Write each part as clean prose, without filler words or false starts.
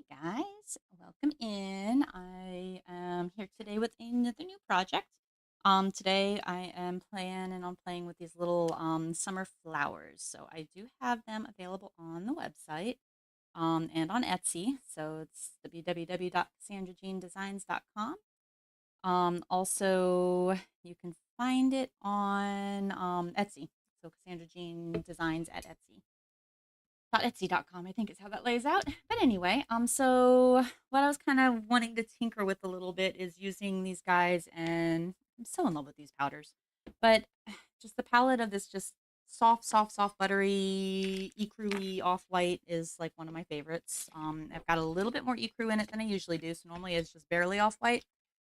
guys, welcome in. I am here today with another new project. Today I am planning on playing with these little summer flowers. So I do have them available on the website and on Etsy. So it's www.cassandrajeandesigns.com. Also, you can find it on Etsy. So Cassandra Jean Designs at Etsy. Etsy.com, I think is how that lays out. But anyway, so what I was kind of wanting to tinker with a little bit is using these guys, and I'm so in love with these powders. But just the palette of this just soft, buttery, ecru off-white is like one of my favorites. I've got a little bit more ecru in it than I usually do, so normally it's just barely off-white.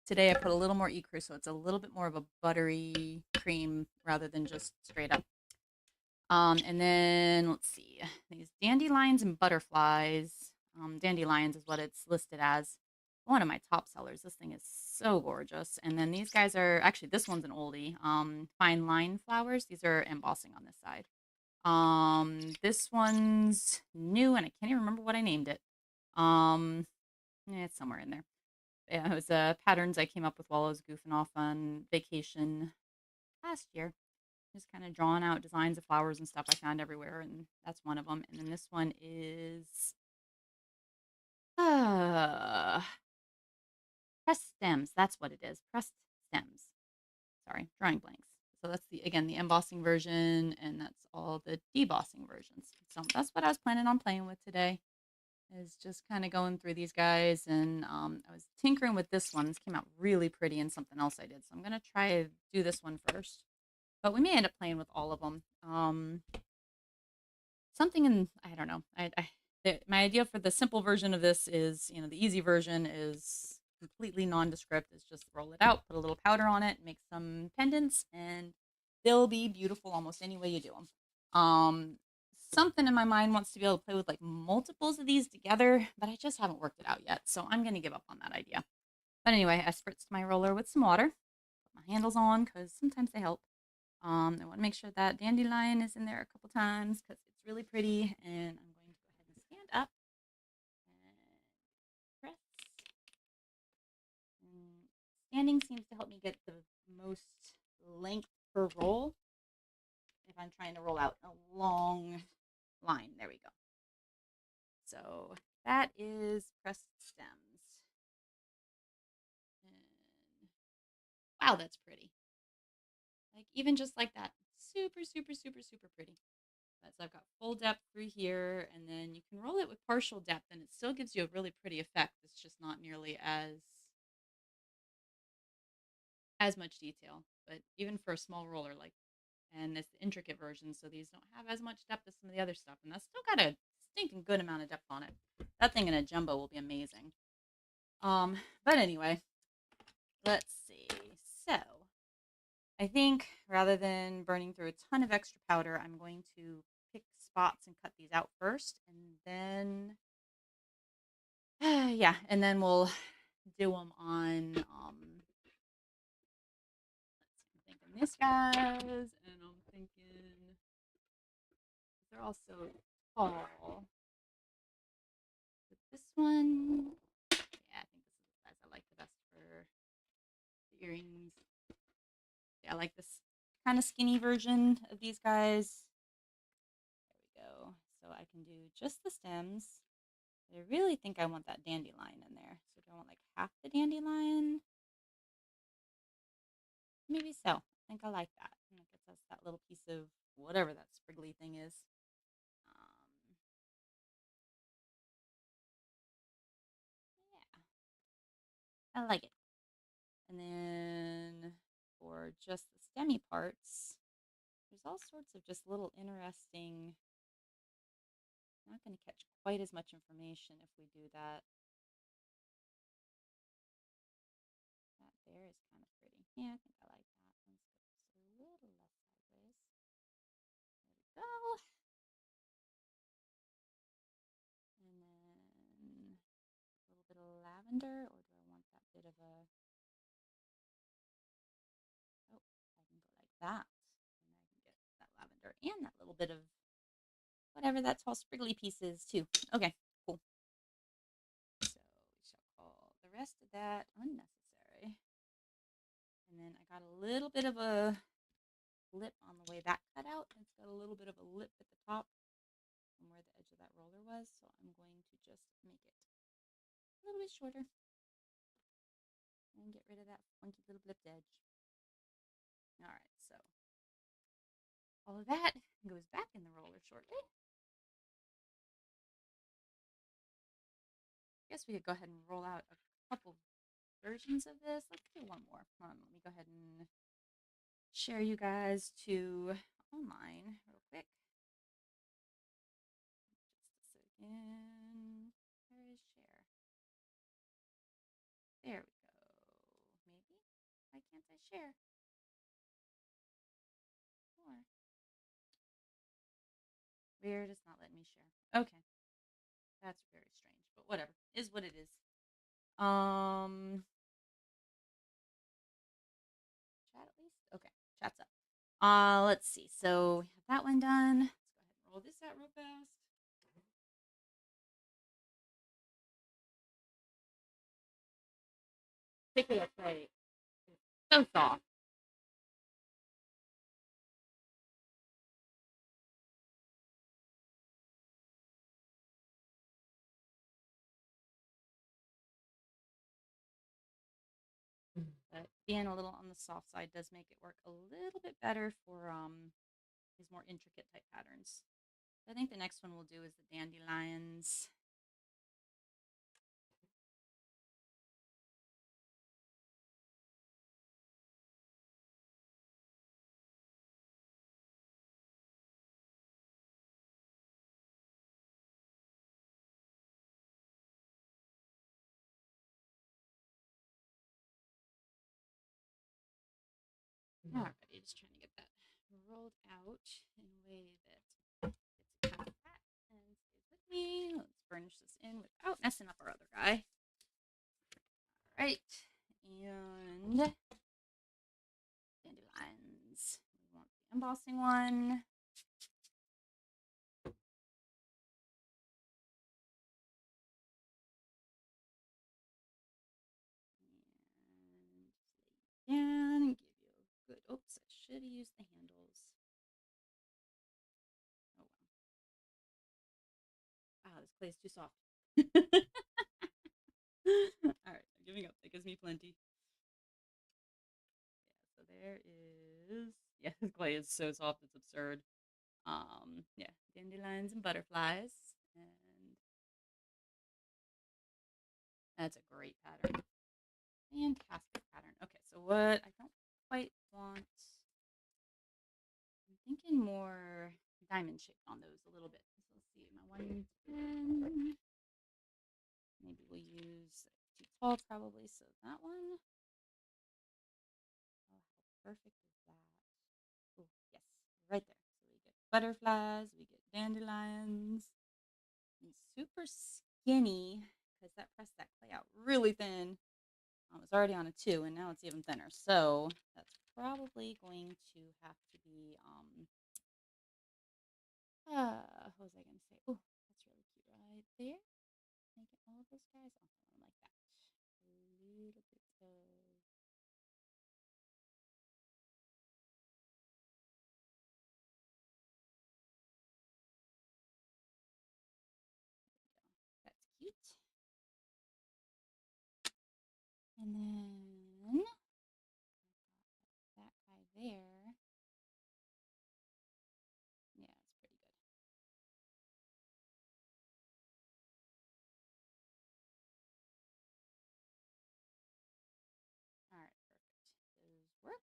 Today I put a little more ecru, so it's a little bit more of a buttery cream rather than just straight up. And then let's see, these dandelions and butterflies. Dandelions is what it's listed as. One of my top sellers. This thing is so gorgeous. And then these guys are actually, this one's an oldie. Fine line flowers. These are embossing on this side. This one's new, and I can't even remember what I named it. It's somewhere in there. Yeah, it was patterns I came up with while I was goofing off on vacation last year. Just kind of drawing out designs of flowers and stuff I found everywhere, and that's one of them. And then this one is uh, pressed stems. That's what it is. Pressed stems. Sorry, drawing blanks. So that's the embossing version, and that's all the debossing versions. So that's what I was planning on playing with today. Is just kind of going through these guys, and I was tinkering with this one. This came out really pretty, and something else I did. So I'm gonna try to do this one first. But we may end up playing with all of them. Something in I don't know. My idea for the simple version of this is, the easy version is completely nondescript. Is just roll it out, put a little powder on it, make some pendants, and they'll be beautiful almost any way you do them. Something in my mind wants to be able to play with like multiples of these together, but I just haven't worked it out yet. So I'm going to give up on that idea. But anyway, I spritzed my roller with some water, put my handles on because sometimes they help. I want to make sure that dandelion is in there a couple times because it's really pretty. And I'm going to go ahead and stand up and press. And standing seems to help me get the most length per roll if I'm trying to roll out a long line. There we go. So that is pressed stems. And wow, that's pretty. Like even just like that, super pretty. So I've got full depth through here, and then you can roll it with partial depth, and it still gives you a really pretty effect. It's just not nearly as much detail. But even for a small roller, like, and it's the intricate version, so these don't have as much depth as some of the other stuff, and that's still got a stinking good amount of depth on it. That thing in a jumbo will be amazing. But anyway, let's see. So I think rather than burning through a ton of extra powder, I'm going to pick spots and cut these out first, and then yeah, and then we'll do them on. I'm thinking this guys, and I'm thinking they're also tall. But this one, yeah, I think this is the size I like the best for the earrings. Yeah, I like this kind of skinny version of these guys. There we go. So I can do just the stems. But I really think I want that dandelion in there. So do I want like half the dandelion? Maybe so. I think I like that. And it gets us that little piece of whatever that spriggly thing is. Um, yeah, I like it. And then for just the stemmy parts, there's all sorts of just little interesting. I'm not going to catch quite as much information if we do that. That there is kind of pretty. Yeah, I think I like that. Let's put this a little less sideways. There we go. And then a little bit of lavender, or do I want that bit of a, oh, I can go like that. And I can get that lavender and that little bit of whatever that tall spriggly piece is too. Okay, cool. rest of that unnecessary. And then I got a little bit of a lip on the way that cut out. It's got a little bit of a lip at the top from where the edge of that roller was. So I'm going to just make it a little bit shorter and get rid of that funky little blipped edge. All right, so all of that goes back in the roller shortly. I guess we could go ahead and roll out a couple versions of this. Let's do one more. Let me go ahead and share you guys to online real quick. Just a second. Where is share? There we go. Maybe? Why can't I share? More. Weird, it's not letting me share. Okay. That's very strange, but whatever. Is what it is. Chat at least? Okay. Chat's up. Let's see. So we have that one done. Let's go ahead and roll this out real fast. Particular play. So soft. But being a little on the soft side does make it work a little bit better for these more intricate type patterns. I think the next one we'll do is the dandelions. Alrighty, just trying to get that rolled out in a way that it's kind of fat and stays with me. Let's burnish this in without messing up our other guy. All right, and dandelions. We want the embossing one. And just lay it down and give you a good. Oops, I should have used the handles. Oh well. Wow, this clay is too soft. All right, I'm giving up. That gives me plenty. Yeah, so there is. Yeah, this clay is so soft, it's absurd. Yeah, dandelions and butterflies, and that's a great pattern. Fantastic pattern. Okay, so what I don't quite want. I'm thinking more diamond shaped on those a little bit. So let's see, my 110. Maybe we'll use 212 probably. So that one. Oh, how perfect is that? Oh, yes, right there. So we get butterflies, we get dandelions, and super skinny because that pressed that clay out really thin. It's already on a 2, and now it's even thinner. So that's probably going to have to be what was I gonna say? Oh, that's really cute right there. Making all of those guys. Oh, like that. A little bit of. That's cute. And then that guy there. Yeah, it's pretty good. All right, perfect. Those work.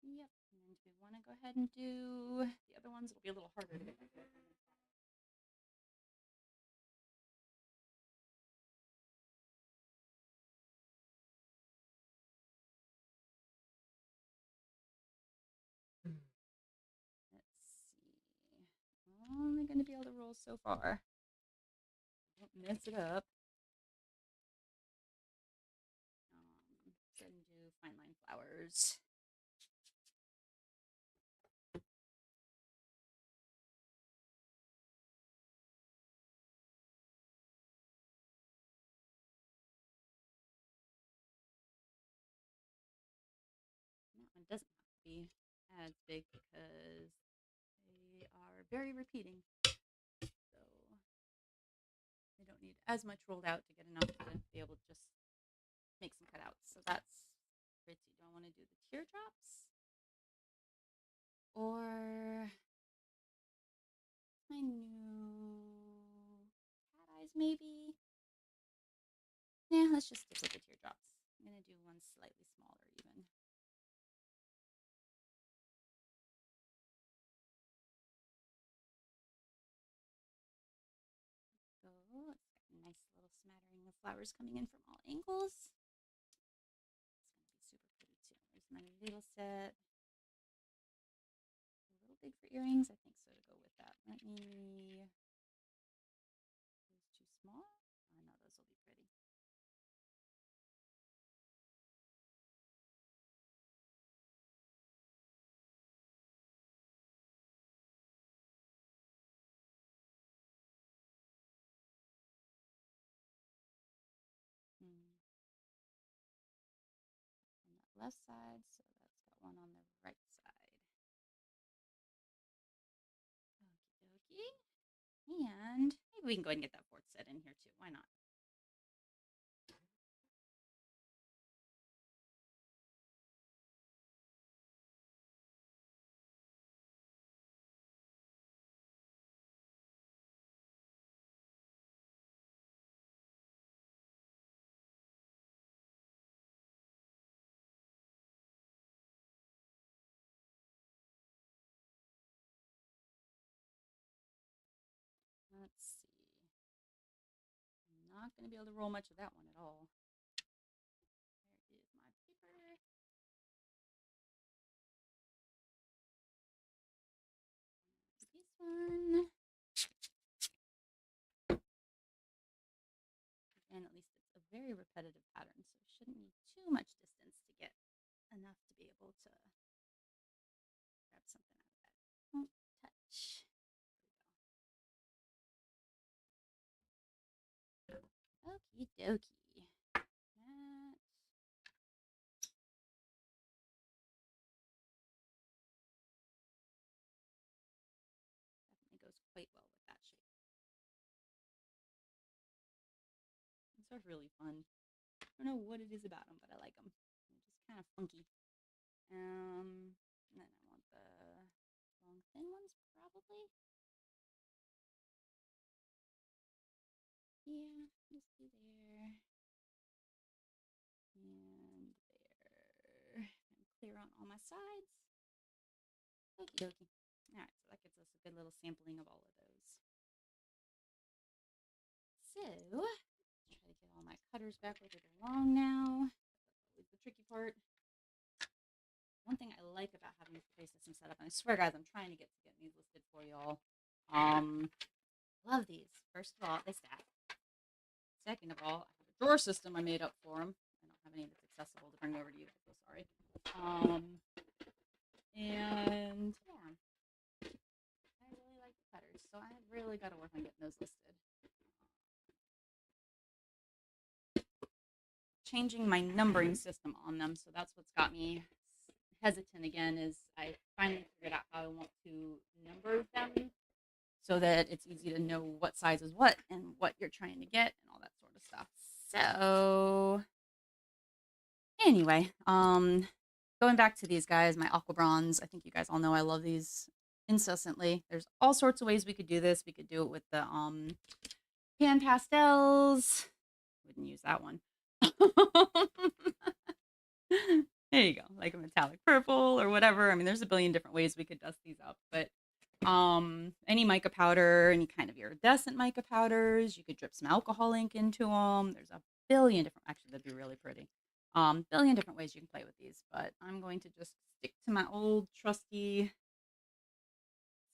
Yep. And then do we want to go ahead and do the other ones? It'll be a little harder to get. Let's see. Only going to be able to roll so far. Don't mess it up. Go and do fine line flowers. be as big because they are very repeating. So they don't need as much rolled out to get enough to be able to just make some cutouts. So that's pretty. Do I want to do the teardrops or my new cat eyes maybe? Yeah, let's just stick with the teardrops. I'm going to do one slightly smaller even. So let's get a nice little smattering of flowers coming in from all angles. It's going to be super pretty too. There's my little set. A little big for earrings, I think so, to go with that. Let me. Those too small? Oh no, those will be pretty. Hmm. On that left side, so that's got one on the right side. Okie dokie. And maybe we can go ahead and get that fourth set in here too. Why not? Let's see. I'm not going to be able to roll much of that one at all. There is my paper. This one. And at least it's a very repetitive pattern, so it shouldn't need too much distance to get enough to be able to grab something out of that. Won't touch. Okie dokie. That definitely goes quite well with that shape. These are really fun. I don't know what it is about them, but I like them. They're just kind of funky. And then I want the long thin ones probably. Yeah, just do there. And there. And clear on all my sides. Okie dokie. Alright, so that gives us a good little sampling of all of those. So, let's try to get all my cutters back where they belong now. That's always the tricky part. One thing I like about having this tray system set up, and I swear, guys, I'm trying to get these listed for y'all. Love these. First of all, they stack. Second of all, I have a drawer system I made up for them. I don't have any that's accessible to bring over to you. I'm so sorry. And yeah, I really like the cutters, so I have really got to work on getting those listed. Changing my numbering system on them, so that's what's got me hesitant again. Is I finally figured out how I want to number them so that it's easy to know what size is what and what you're trying to get and all that sort of stuff. So anyway, going back to these guys, my aqua bronze. I think you guys all know I love these incessantly. There's all sorts of ways we could do this. We could do it with the pan pastels. Wouldn't use that one. There you go, like a metallic purple or whatever. I mean, there's a billion different ways we could dust these up, but any mica powder, any kind of iridescent mica powders, you could drip some alcohol ink into them. There's a billion different, actually, that'd be really pretty. Billion different ways you can play with these, but I'm going to just stick to my old trusty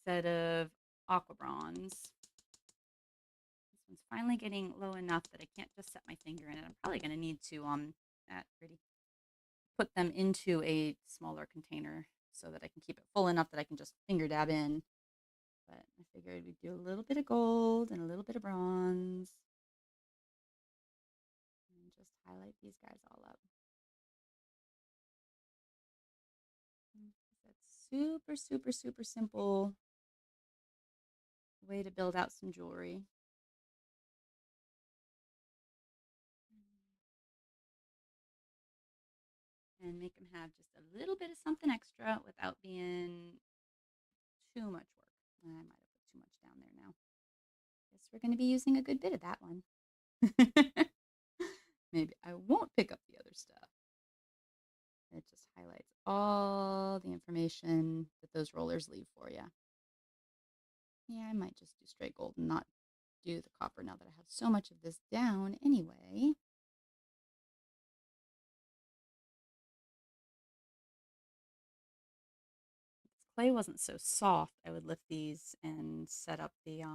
set of aqua bronze. This one's finally getting low enough that I can't just set my finger in it. I'm probably going to need to put them into a smaller container so that I can keep it full enough that I can just finger dab in. But I figured we'd do a little bit of gold and a little bit of bronze and just highlight these guys all up. super, super, super simple way to build out some jewelry. And make them have just a little bit of something extra without being too much work. I might have put too much down there now. Guess we're going to be using a good bit of that one. Maybe I won't pick up the other stuff. It just highlights all the information that those rollers leave for you. Yeah, I might just do straight gold and not do the copper now that I have so much of this down anyway. If this clay wasn't so soft, I would lift these and set up the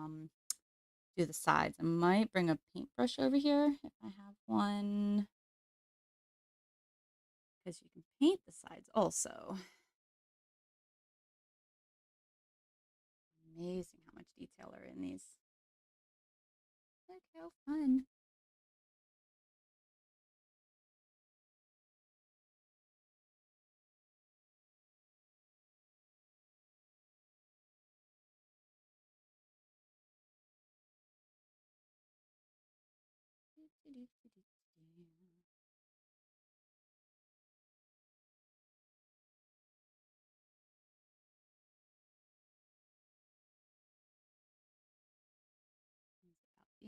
do the sides. I might bring a paintbrush over here if I have one, because you can paint the sides also. Amazing how much detail are in these. Look how fun.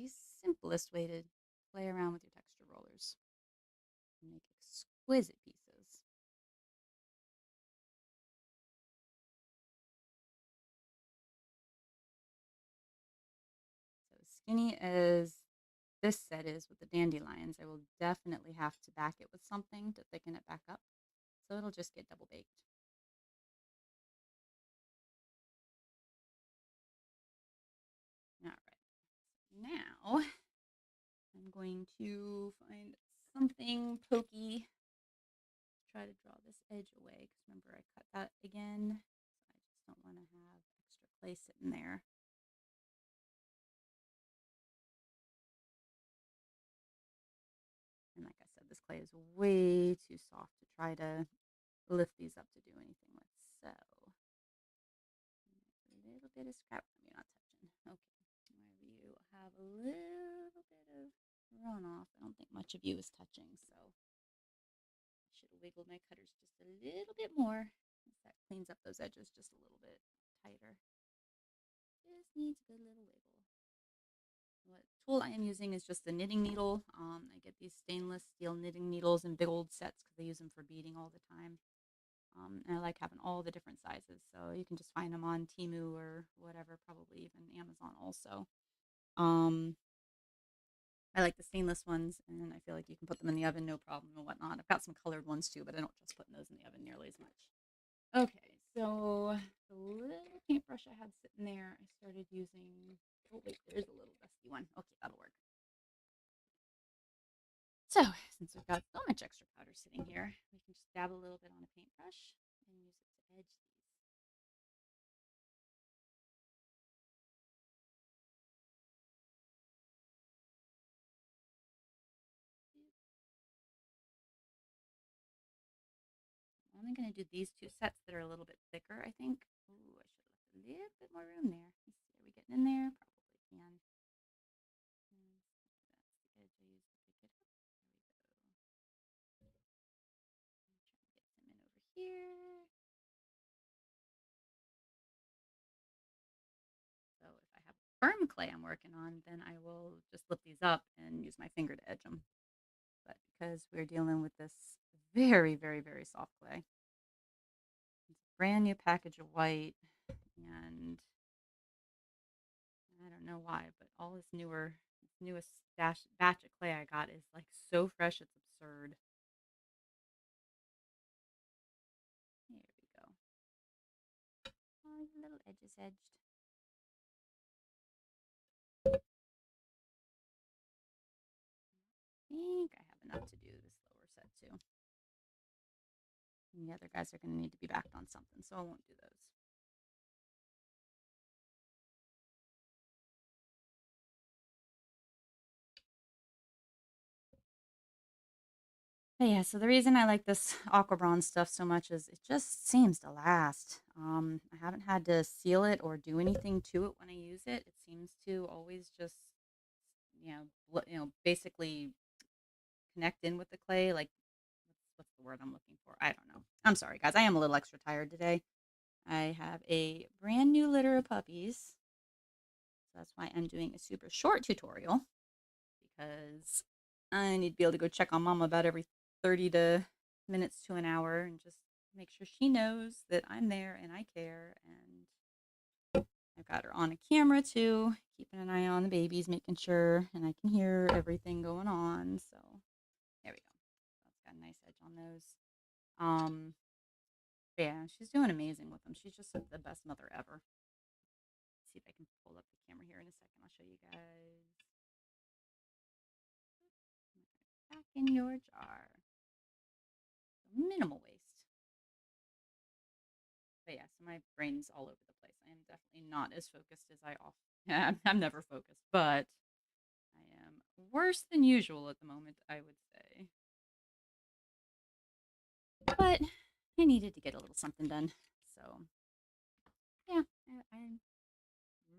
The simplest way to play around with your texture rollers and make exquisite pieces. So as skinny as this set is with the dandelions, I will definitely have to back it with something to thicken it back up. So it'll just get double baked. All right. Now I'm going to find something pokey to try to draw this edge away, because remember I cut that again. So I just don't want to have extra clay sitting there. And like I said, this clay is way too soft to try to lift these up to do anything with. So a little bit of scrap. You're not touching. Okay. Where you have a little bit of runoff. I don't think much of you is touching, so I should have wiggled my cutters just a little bit more. That cleans up those edges just a little bit tighter. Just needs a good little wiggle. What tool I am using is just a knitting needle. I get these stainless steel knitting needles in big old sets because I use them for beading all the time. And I like having all the different sizes, so you can just find them on Temu or whatever, probably even Amazon also. Um, I like the stainless ones, and I feel like you can put them in the oven no problem and whatnot. I've got some colored ones too, but I don't just put those in the oven nearly as much. Okay, so the little paintbrush I had sitting there, I started using. Oh wait, there's a little dusty one. Okay, that'll work. So since we've got so much extra powder sitting here, we can just dab a little bit on a paintbrush and use it to edge these. I'm only going to do these two sets that are a little bit thicker, I think. Ooh, I should have left a little bit more room there. Let's see, are we getting in there? Probably can. That's the edge I used to pick it up. There we go. I'm trying to get some in over here. So if I have firm clay I'm working on, then I will just lift these up and use my finger to edge them. But because we're dealing with this very, very, very soft clay, it's a brand new package of white, and I don't know why, but all this newest batch of clay I got is like so fresh, it's absurd. Here we go. All the little edges edged. I think I have enough to do this lower set too. And the other guys are going to need to be backed on something, so I won't do those. But yeah, so the reason I like this Aqua Bronze stuff so much is it just seems to last. I haven't had to seal it or do anything to it when I use it. It seems to always just, basically connect in with the clay. Like, what's the word I'm looking for? I don't know. I'm sorry, guys. I am a little extra tired today. I have a brand new litter of puppies. So that's why I'm doing a super short tutorial because I need to be able to go check on mom about every 30 to minutes to an hour and just make sure she knows that I'm there and I care. And I've got her on a camera too, keeping an eye on the babies, making sure, and I can hear everything going on. So there we go. That's got a nice edge on those. Um, yeah, she's doing amazing with them. She's just the best mother ever. Let's see if I can pull up the camera here in a second. I'll show you guys. Back in your jar. Minimal waste. But yeah, so my brain's all over the place. I am definitely not as focused as I often. Yeah, I'm never focused, but I am worse than usual at the moment, I would say. But I needed to get a little something done. So yeah, I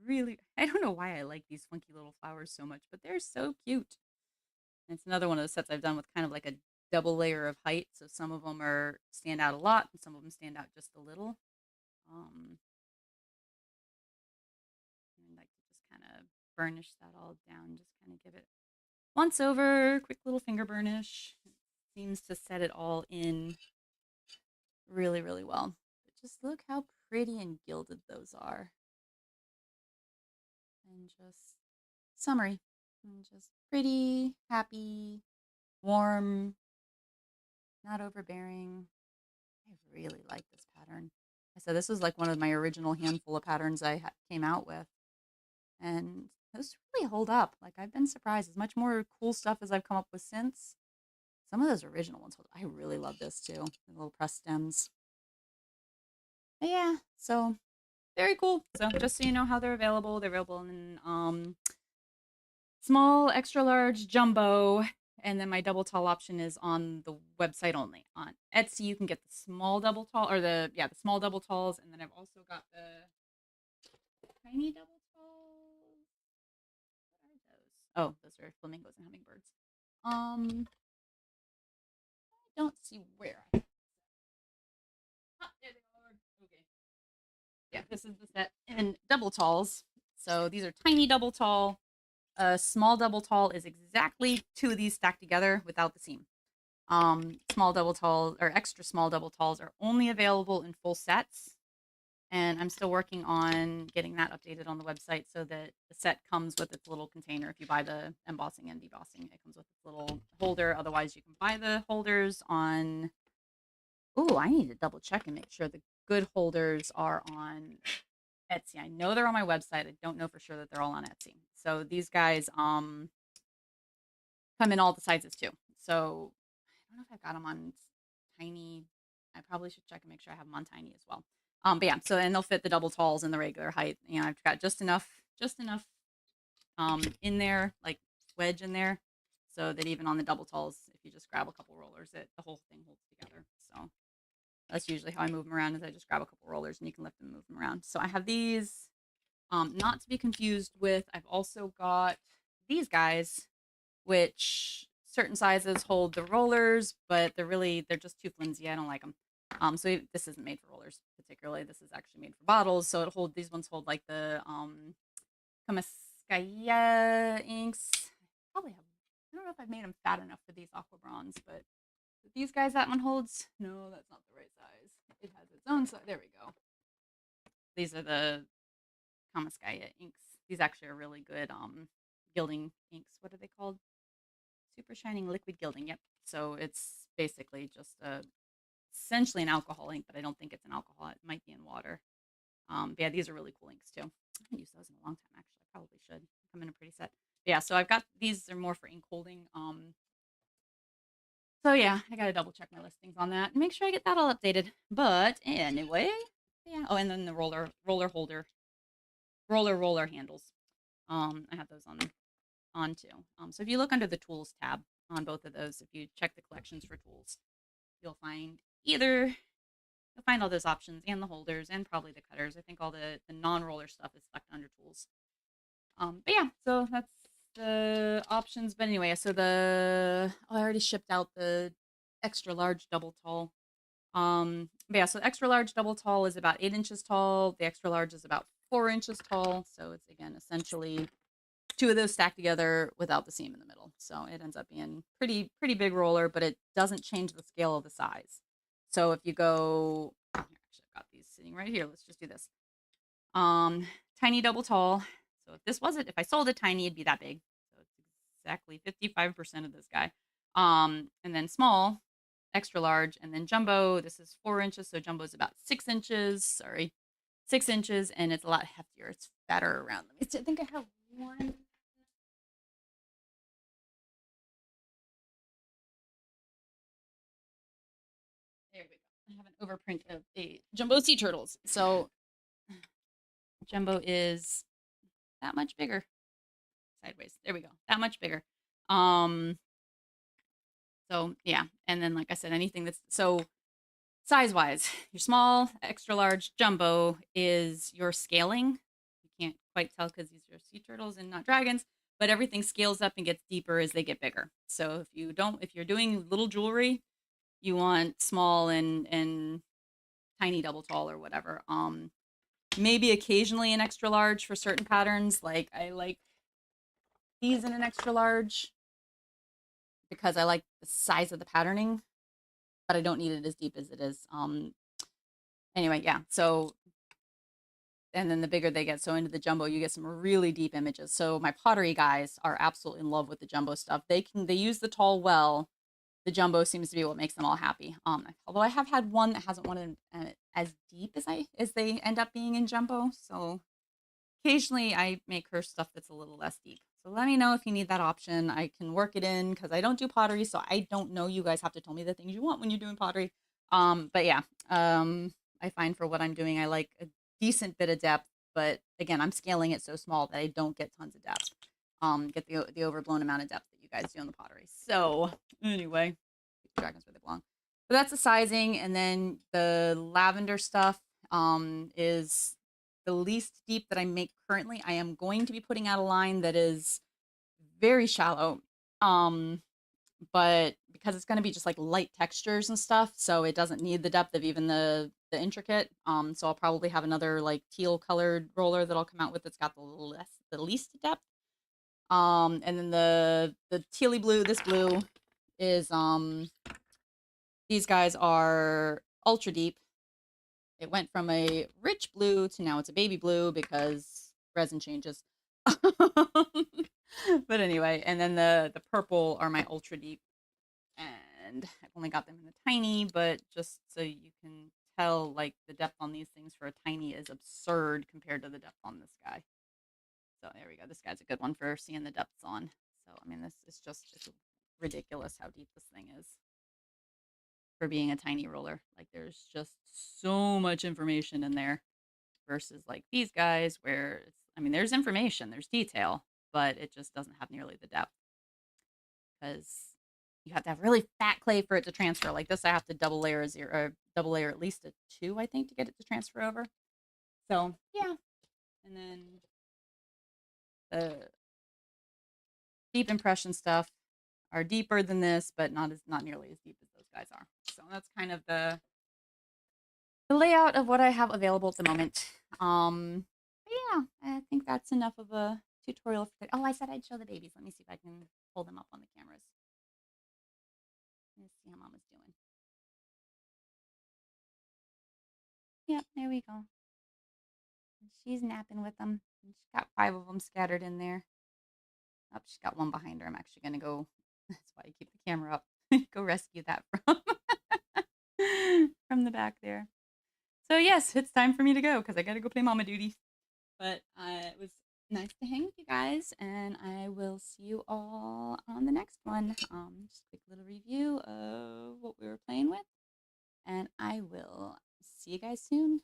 really, I don't know why I like these funky little flowers so much, but they're so cute. And it's another one of those sets I've done with kind of like a double layer of height. So some of them are stand out a lot, and some of them stand out just a little. And I like to just kind of burnish that all down, just kind of give it once over, quick little finger burnish. It seems to set it all in really, really well. But just look how pretty and gilded those are. And just summery. And just pretty, happy, warm, not overbearing. I really like this pattern. I said this was like one of my original handful of patterns I came out with. And those really hold up. Like, I've been surprised. As much more cool stuff as I've come up with since, some of those original ones hold. I really love this too. The little press stems. But yeah, so very cool. So just so you know how they're available in small, extra large, jumbo, and then my double tall option is on the website only. On Etsy, you can get the small double tall, or the small double talls, and then I've also got the tiny double talls. What are those? Oh, those are flamingos and hummingbirds. I don't see where. Ah, there they are. Okay. Yeah, this is the set in double talls. So these are tiny double tall. A small double tall is exactly two of these stacked together without the seam. Small double talls or extra small double talls are only available in full sets. And I'm still working on getting that updated on the website so that the set comes with its little container. If you buy the embossing and debossing, it comes with its little holder. Otherwise, you can buy the holders on. Oh, I need to double check and make sure the good holders are on Etsy. I know they're on my website. I don't know for sure that they're all on Etsy. So these guys come in all the sizes too. So I don't know if I've got them on tiny. I probably should check and make sure I have them on tiny as well. But yeah, so and they'll fit the double talls in the regular height. You know, I've got just enough in there, like wedge in there, so that even on the double talls, if you just grab a couple rollers, the whole thing holds together. So that's usually how I move them around. Is I just grab a couple rollers and you can lift them and move them around. So I have these, not to be confused with. I've also got these guys, which certain sizes hold the rollers, but they're just too flimsy. I don't like them. So this isn't made for rollers particularly. This is actually made for bottles. So these ones hold like the Kamaskaya inks. Probably have. I don't know if I've made them fat enough for these aqua bronze, but these guys that one holds. No, that's not the right size. It has its own size. There we go. These are the Kamaskaya inks. These actually are really good gilding inks. What are they called? Super shining liquid gilding. Yep. So it's basically just essentially an alcohol ink, but I don't think it's an alcohol. It might be in water. But yeah, these are really cool inks too. I haven't used those in a long time actually. I probably should. Come in a pretty set. But yeah, so I've got these are more for ink holding. So yeah, I gotta double check my listings on that and make sure I get that all updated. But anyway, yeah. Oh, and then the roller holder, roller handles. I have those on too. So if you look under the tools tab, on both of those. If you check the collections for tools, you'll find either you'll find all those options and the holders and probably the cutters. I think all the non-roller stuff is stuck under tools. But yeah, so that's the options. But anyway, so I already shipped out the extra large double tall. But yeah, so extra large double tall is about 8 inches tall. The extra large is about 4 inches tall. So it's again essentially two of those stacked together without the seam in the middle. So it ends up being pretty big roller, but it doesn't change the scale of the size. So if you go, actually I've got these sitting right here. Let's just do this. Tiny double tall. So if I sold it tiny, it'd be that big. So it's exactly 55% of this guy. And then small, extra large, and then jumbo. This is 4 inches, so jumbo is about 6 inches. Sorry, 6 inches, and it's a lot heftier. It's fatter around them. I think I have one. There we go. I have an overprint of a jumbo sea turtles. So jumbo is that much bigger. Sideways. There we go. That much bigger. Um, so yeah, and then like I said, anything that's so size wise, your small, extra large, jumbo is your scaling. You can't quite tell because these are sea turtles and not dragons, but everything scales up and gets deeper as they get bigger. So if you're doing little jewelry, you want small and tiny double tall or whatever. Maybe occasionally an extra large for certain patterns. Like I like these in an extra large because I like the size of the patterning, but I don't need it as deep as it is. Anyway, yeah. So, and then the bigger they get, so into the jumbo, you get some really deep images. So my pottery guys are absolutely in love with the jumbo stuff. They use the tall well. The jumbo seems to be what makes them all happy. Although I have had one that hasn't wanted as deep as they end up being in jumbo. So occasionally I make her stuff that's a little less deep. So let me know if you need that option. I can work it in because I don't do pottery, so I don't know. You guys have to tell me the things you want when you're doing pottery. But yeah, I find for what I'm doing, I like a decent bit of depth. But again, I'm scaling it so small that I don't get tons of depth. Get the overblown amount of depth that you guys do on the pottery. So anyway, dragons where they belong. So that's the sizing, and then the lavender stuff is the least deep that I make currently. I am going to be putting out a line that is very shallow, but because it's going to be just like light textures and stuff, so it doesn't need the depth of even the intricate. So I'll probably have another like teal colored roller that I'll come out with that's got the least depth. And then the tealy blue, this blue is these guys are ultra deep. It went from a rich blue to now it's a baby blue because resin changes. But anyway, and then the purple are my ultra deep, and I've only got them in the tiny, but just so you can tell, like the depth on these things for a tiny is absurd compared to the depth on this guy. So there we go. This guy's a good one for seeing the depths on. So I mean, this is it's ridiculous how deep this thing is for being a tiny roller. Like there's just so much information in there versus like these guys where I mean, there's information, there's detail, but it just doesn't have nearly the depth because you have to have really fat clay for it to transfer. Like this, I have to double layer double layer at least a 2, I think, to get it to transfer over. So yeah, and then the deep impression stuff are deeper than this, but not nearly as deep as those guys are. So that's kind of the layout of what I have available at the moment. Yeah, I think that's enough of a tutorial for today. Oh, I said I'd show the babies. Let me see if I can pull them up on the cameras. Let's see how Mama's doing. Yep, there we go. She's napping with them. She's got 5 of them scattered in there. Oh, she's got one behind her. I'm actually going to go. That's why I keep the camera up. Go rescue that from the back there. So yes, it's time for me to go because I got to go play mama duty. But it was nice to hang with you guys, and I will see you all on the next one. Just a quick little review of what we were playing with, and I will see you guys soon.